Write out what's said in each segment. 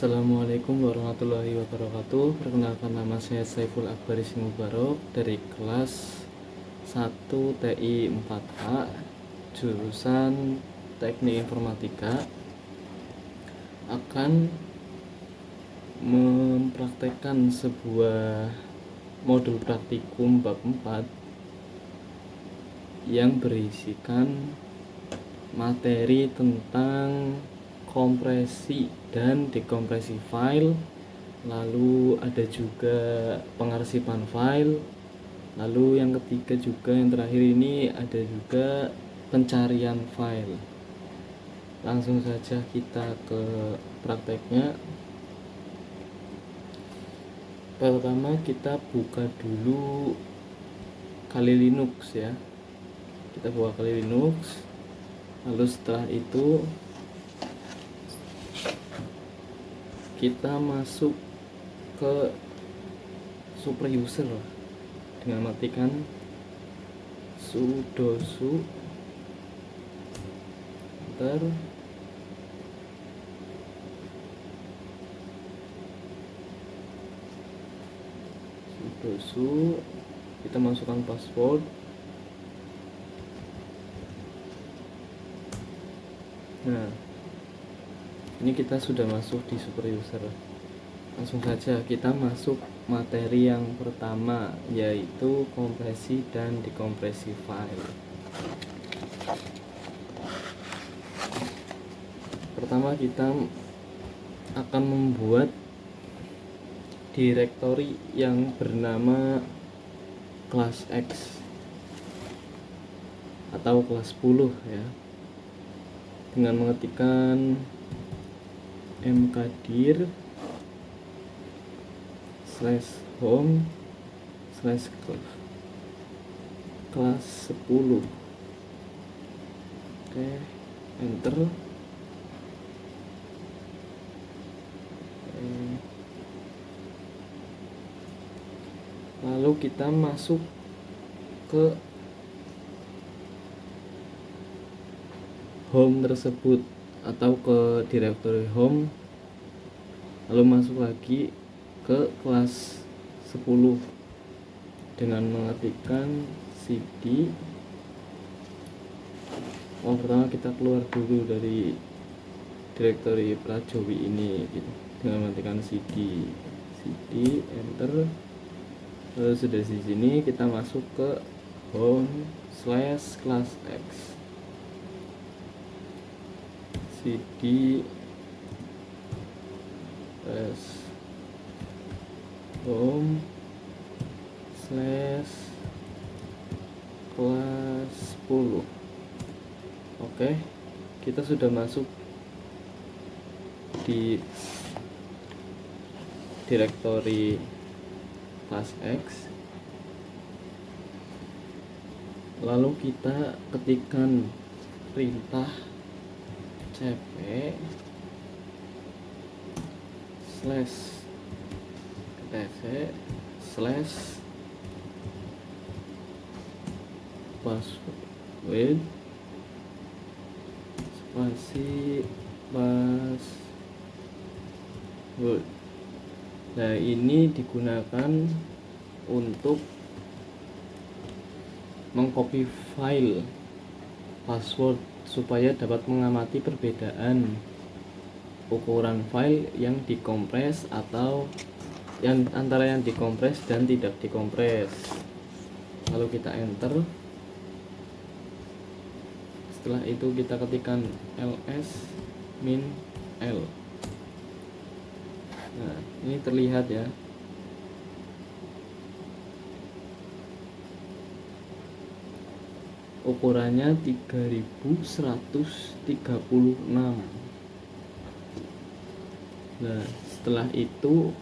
Assalamualaikum warahmatullahi wabarakatuh. Perkenalkan, nama saya Saiful Akbaris Mubarok dari kelas 1 TI 4A jurusan Teknik Informatika, akan mempraktekkan sebuah modul praktikum bab 4 yang berisikan materi tentang kompresi dan dekompresi file, lalu ada juga pengarsipan file, lalu yang ketiga juga yang terakhir ini ada juga pencarian file. Langsung saja kita ke prakteknya. Pertama kita buka dulu Kali Linux ya. Kita buka Kali Linux, lalu setelah itu kita masuk ke super user dengan matikan sudo su enter, sudo su, kita masukkan password. Nah, ini kita sudah masuk di super user. Langsung saja kita masuk materi yang pertama, yaitu kompresi dan dekompresi file. Pertama kita akan membuat direktori yang bernama kelas X atau kelas 10 ya, dengan mengetikkan mkdir /home /kelas 10. Oke, enter. Lalu kita masuk ke home tersebut atau ke direktori home, lalu masuk lagi ke kelas 10 dengan mengetikkan cd. Pertama kita keluar dulu dari direktori Prajowi ini gitu, dengan mengetikkan cd enter. Lalu sudah di sini kita masuk ke home /kelas X, cd home /kelas 10. Oke, kita sudah masuk di direktori kelas X. Lalu kita ketikkan perintah cp /password spasi password. Nah, ini digunakan untuk mengcopy file password supaya dapat mengamati perbedaan ukuran file yang dikompres atau yang antara yang dikompres dan tidak dikompres. Lalu kita enter. Setelah itu kita ketikkan ls-l. Nah, ini terlihat ya. Ukurannya 3136. Nah, setelah itu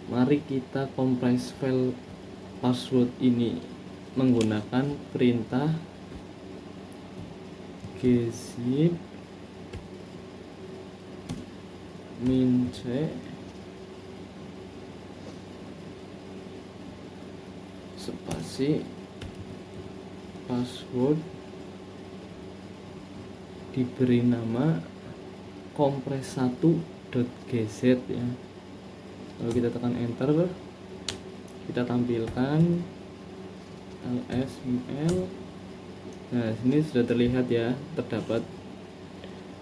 mari kita kompres file password ini menggunakan perintah gzip -c spasi password diberi nama kompres1.gz ya. Lalu kita tekan enter, kita tampilkan ls-ml. Nah, sini sudah terlihat ya, terdapat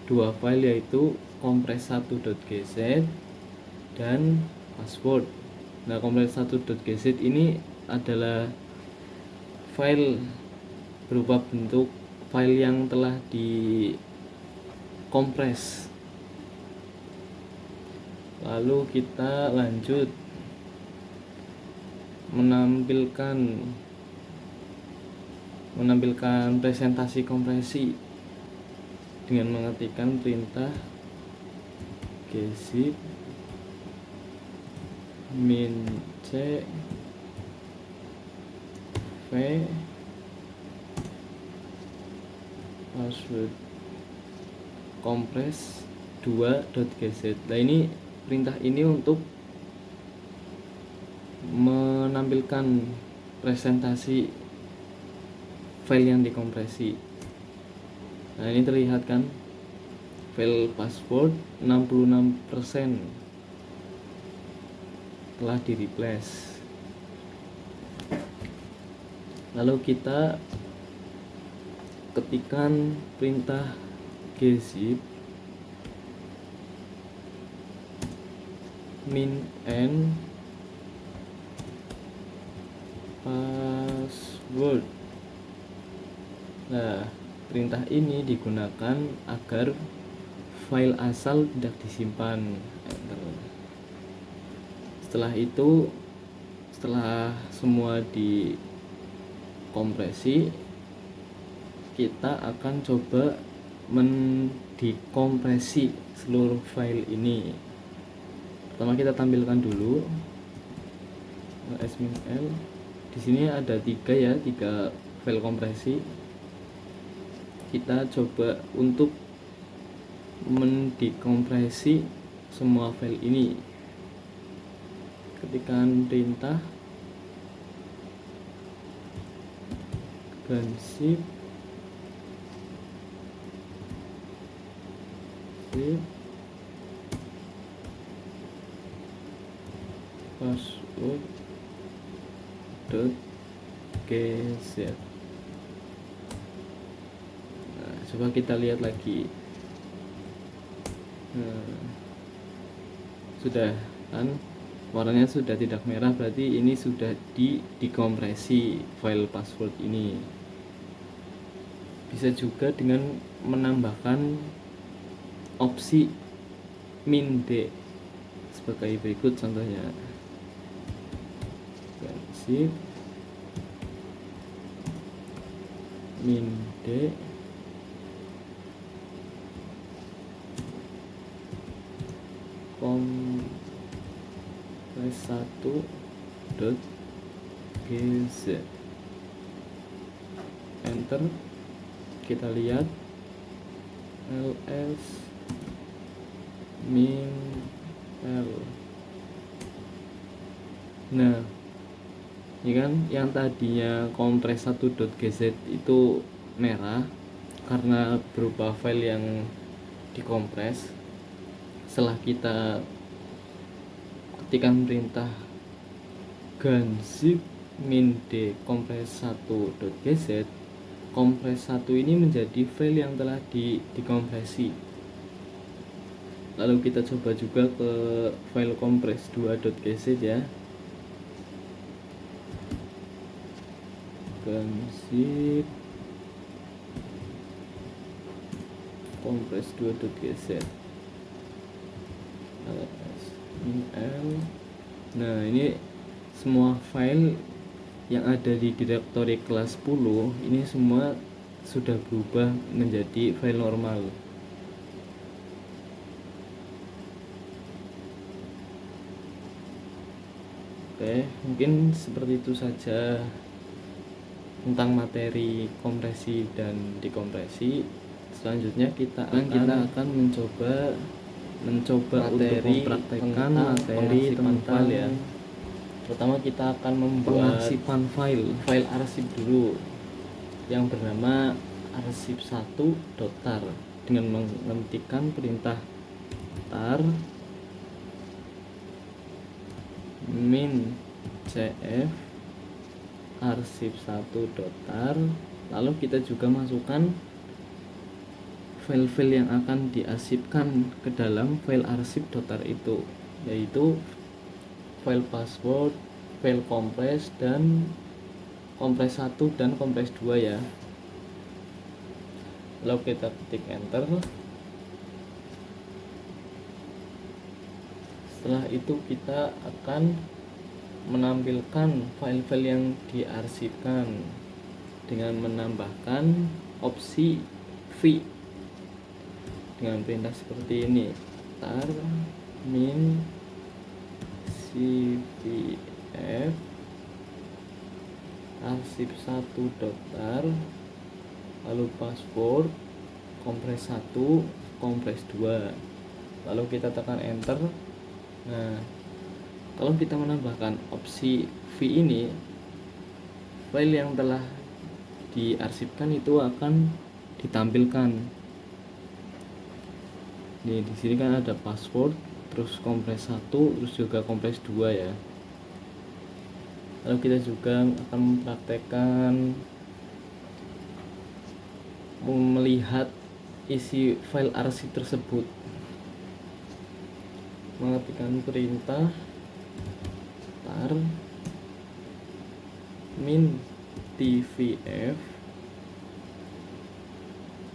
dua file, yaitu kompres1.gz dan password. Nah, kompres1.gz ini adalah file berupa bentuk file yang telah dikompres. Lalu kita lanjut menampilkan presentasi kompresi dengan mengetikkan perintah gzip min c v password kompres 2.gz. Nah, ini perintah ini untuk menampilkan presentasi file yang dikompresi. Nah, ini terlihat kan, file password 66% telah di replace. Lalu kita ketikkan perintah gzip min n password. Nah, perintah ini digunakan agar file asal tidak disimpan. Enter. Setelah itu, setelah semua dikompresi, kita akan coba mendekompresi seluruh file ini. Pertama kita tampilkan dulu ls-ml. Di sini ada tiga file kompresi. Kita coba untuk mendekompresi semua file ini. Ketikkan perintah gzip password.gz. Nah, coba kita lihat lagi. Sudah kan, warnanya sudah tidak merah, berarti ini sudah dikompresi file password ini. Bisa juga dengan menambahkan opsi min d sebagai berikut contohnya. Gzip min d kompres1.gz. Enter. Kita lihat ls min l. Nah, ini kan yang tadinya kompres1.gz itu merah karena berupa file yang dikompres. Setelah kita ketikkan perintah gzip min d kompres1.gz, kompres1 ini menjadi file yang telah dikompresi. Lalu kita coba juga ke file kompres2.gz ya. Gzip kompres2.gz. Nah, ini semua file yang ada di direktori kelas 10 ini semua sudah berubah menjadi file normal. Oke, mungkin seperti itu saja tentang materi kompresi dan dekompresi. Selanjutnya kita akan mencoba materi praktekkan materi tentang file ya. Pertama kita akan membuat pengasipan file arsip dulu yang bernama arsip1.tar dengan mengetikkan perintah tar min cf arsip1.tar. Lalu kita juga masukkan file-file yang akan diarsipkan ke dalam file arsip.tar itu, yaitu file password, file compress, dan compress 1 dan compress 2 ya. Lalu kita ketik enter. Setelah itu kita akan menampilkan file-file yang diarsipkan dengan menambahkan opsi v dengan perintah seperti ini, tar min cvf arsip1.tar, lalu password, compress 1, compress 2, lalu kita tekan enter. Nah, kalau kita menambahkan opsi v ini, file yang telah diarsipkan itu akan ditampilkan. Nih, di sini kan ada password, terus compress 1, terus juga compress 2 ya. Lalu kita juga akan mempraktekkan melihat isi file arsip tersebut. Mengetikkan perintah tar min tvf,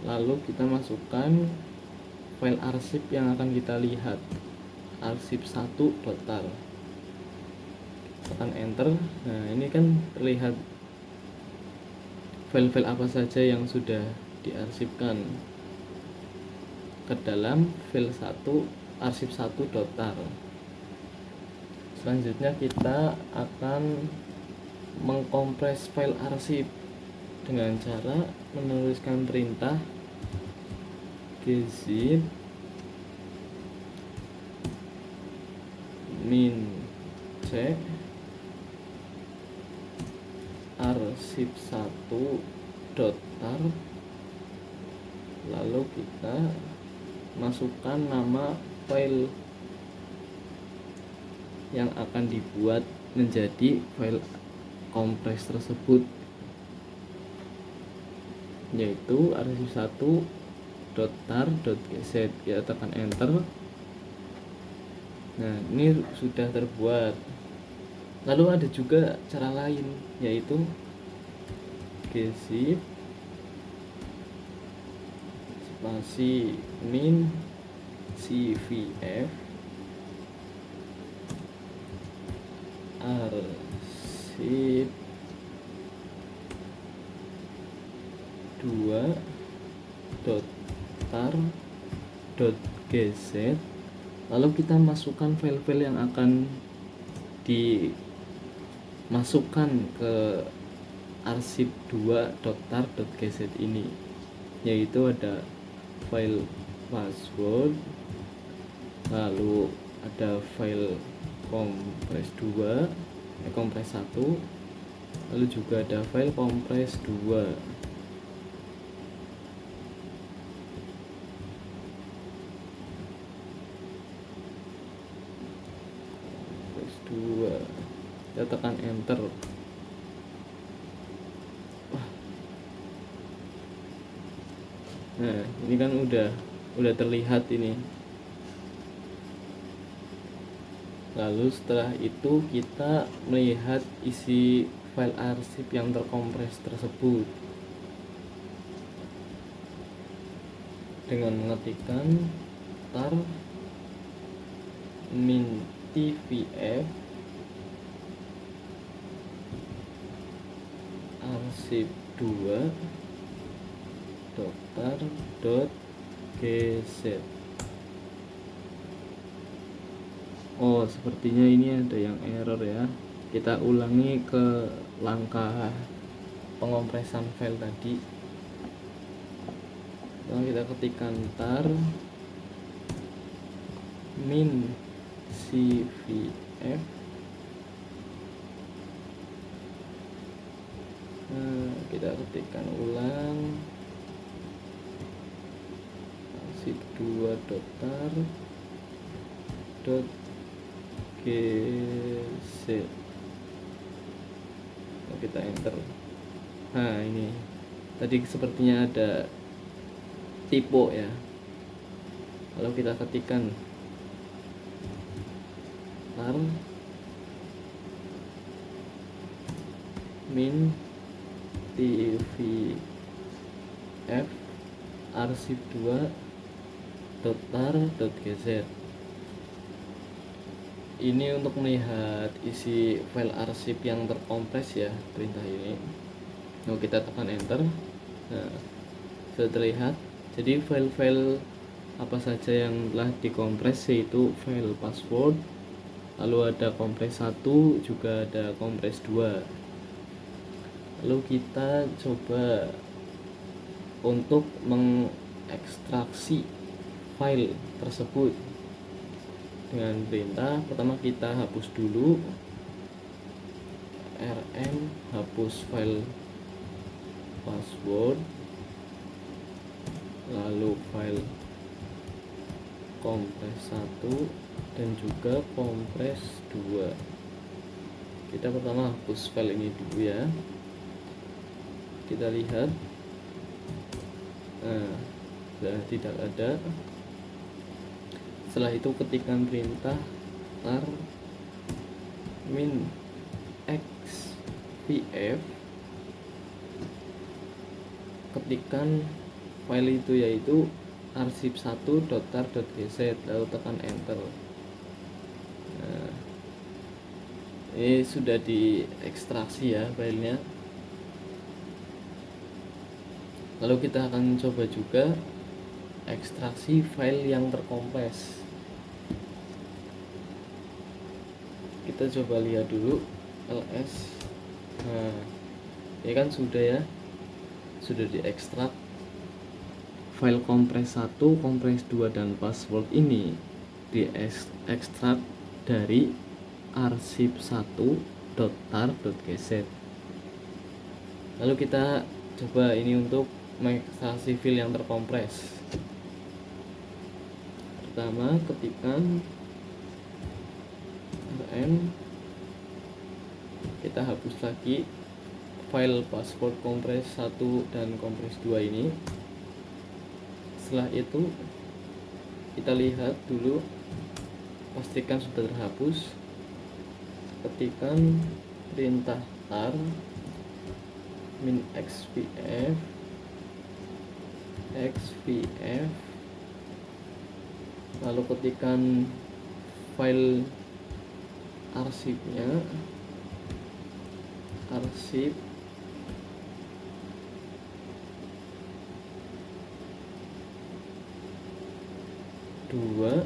lalu kita masukkan file arsip yang akan kita lihat, arsip1.tar. Tekan enter. Nah, ini kan terlihat file-file apa saja yang sudah diarsipkan ke dalam file 1 arsip1.tar. Selanjutnya kita akan mengkompres file arsip dengan cara menuliskan perintah gzip min c arsip1.tar, lalu kita masukkan nama file yang akan dibuat menjadi file kompres tersebut, yaitu arsip1.tar.gz. Kita tekan enter. Nah, ini sudah terbuat. Lalu ada juga cara lain, yaitu gzip spasi min cvf arsip 2.tar.gz. lalu kita masukkan file-file yang akan dimasukkan ke arsip 2.tar.gz ini, yaitu ada file password, lalu ada file compress 2, compress 1, lalu juga ada file compress 2. Kita tekan enter. Nah, ini kan udah terlihat ini. Lalu setelah itu kita melihat isi file arsip yang terkompres tersebut dengan mengetikkan tar min tvf arsip 2.tar.gz. Oh, sepertinya ini ada yang error ya. Kita ulangi ke langkah pengompresan file tadi. Lalu kita ketikkan tar min cvf. Kita ketikkan ulang arsip 2.tar dot geset. Nah, kita enter. Nah, ini tadi sepertinya ada typo ya. Kalau kita ketikkan tar min tvf arsip 2 .tar.gz, ini untuk melihat isi file arsip yang terkompres ya, perintah ini. Kalau kita tekan enter, nah, sudah terlihat. Jadi file-file apa saja yang telah dikompres, yaitu file password, lalu ada kompres 1, juga ada kompres 2. Lalu kita coba untuk mengekstraksi file tersebut dengan perintah. Pertama kita hapus dulu rm hapus file password, lalu file kompres 1 dan juga kompres 2. Kita pertama hapus file ini dulu ya. Kita lihat, nah, sudah tidak ada. Setelah itu ketikkan perintah tar min xpf, ketikkan file itu yaitu arsip1.tar.gz, lalu tekan enter. Nah, ini sudah diekstraksi ya filenya. Lalu kita akan coba juga ekstraksi file yang terkompres. Kita coba lihat dulu ls. Nah, ini kan sudah ya, sudah diekstrak file kompres 1, kompres 2 dan password ini diekstrak dari arsip1.tar.gz. Lalu kita coba ini untuk mengekstraksi file yang terkompres. Pertama ketikkan rm, kita hapus lagi file password kompres 1 dan kompres 2 ini. Setelah itu kita lihat dulu, pastikan sudah terhapus. Ketikkan perintah tar min xpf lalu ketikkan file arsipnya, arsip dua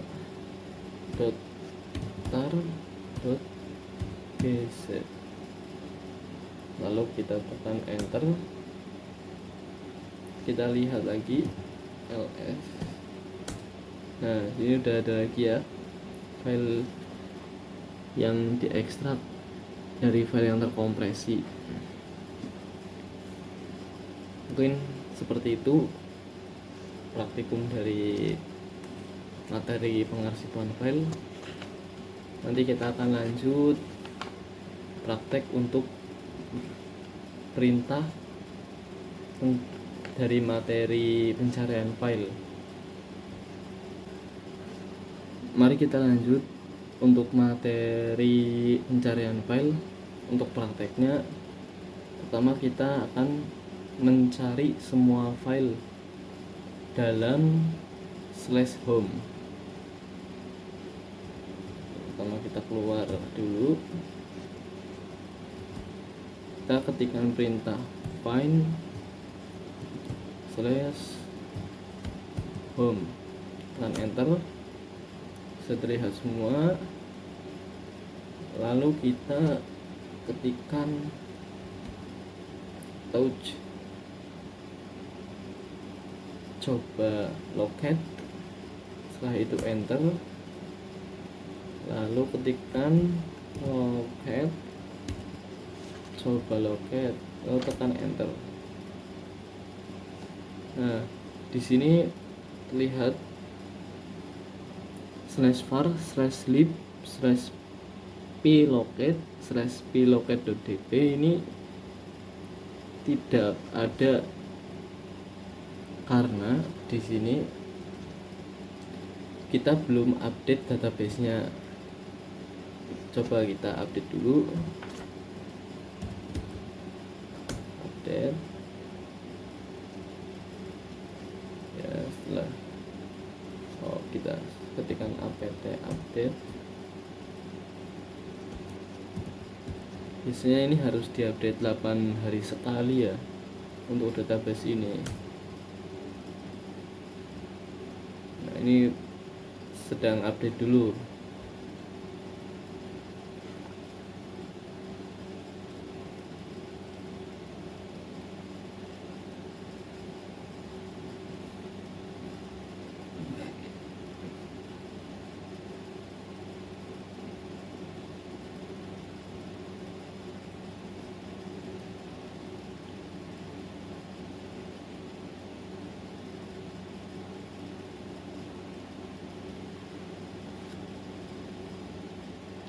.tar.gz, lalu kita tekan enter. Kita lihat lagi ls. Nah, ini udah ada lagi ya file yang diekstrak dari file yang terkompresi. Mungkin seperti itu praktikum dari materi pengarsipan file. Nanti kita akan lanjut praktek untuk perintah dari materi pencarian file. Mari kita lanjut untuk materi pencarian file. Untuk prakteknya, pertama kita akan mencari semua file dalam /home. Pertama kita keluar dulu, kita ketikkan perintah find /home, tekan enter. Sudah terlihat semua. Lalu kita ketikkan touch, coba locate. Setelah itu enter. Lalu ketikkan locate, coba locate, lalu tekan enter. Nah, di sini terlihat /var/lib /plocate/plocate.db ini tidak ada karena di sini kita belum update database-nya. Coba kita update dulu. Update. Ya, setelah kita ketikkan apt update. Biasanya ini harus diupdate 8 hari sekali ya untuk database ini. Nah, ini sedang update dulu.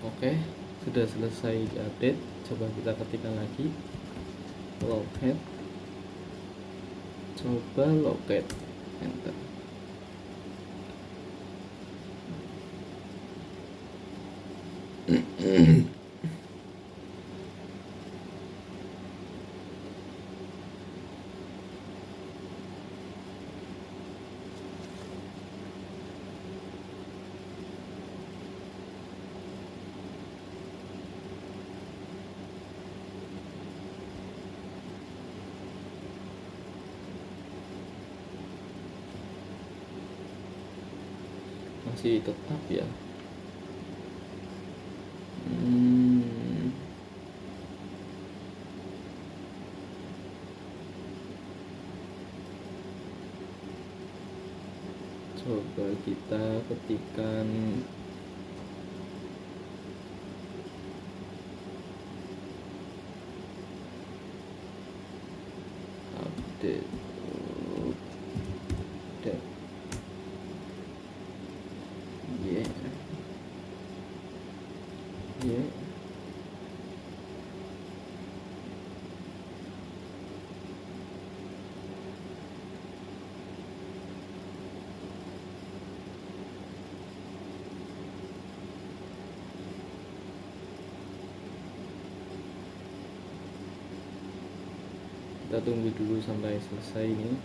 Oke, sudah selesai diupdate. Coba kita ketikkan lagi locate, coba locate, enter. Masih tetap ya. Coba kita ketikkan update kita tunggu dulu sampai selesai ini.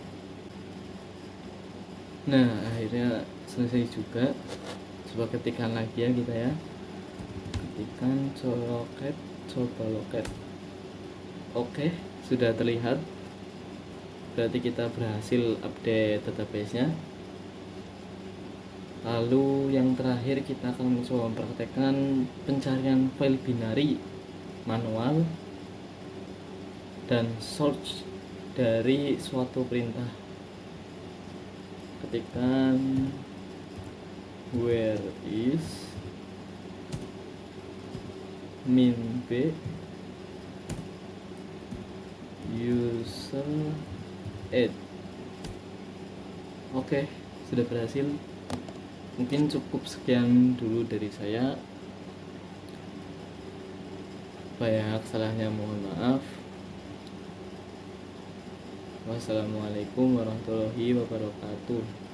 Nah, akhirnya selesai juga. Coba ketikkan lagi ya kita ya. Ketikkan locate, coba locate. Oke, sudah terlihat. Berarti kita berhasil update database-nya. Lalu yang terakhir kita akan mencoba mempraktekkan pencarian file binary manual dan search dari suatu perintah. Ketikkan where is min b user add. Oke, sudah berhasil. Mungkin cukup sekian dulu dari saya. Banyak kesalahannya mohon maaf. Wassalamualaikum warahmatullahi wabarakatuh.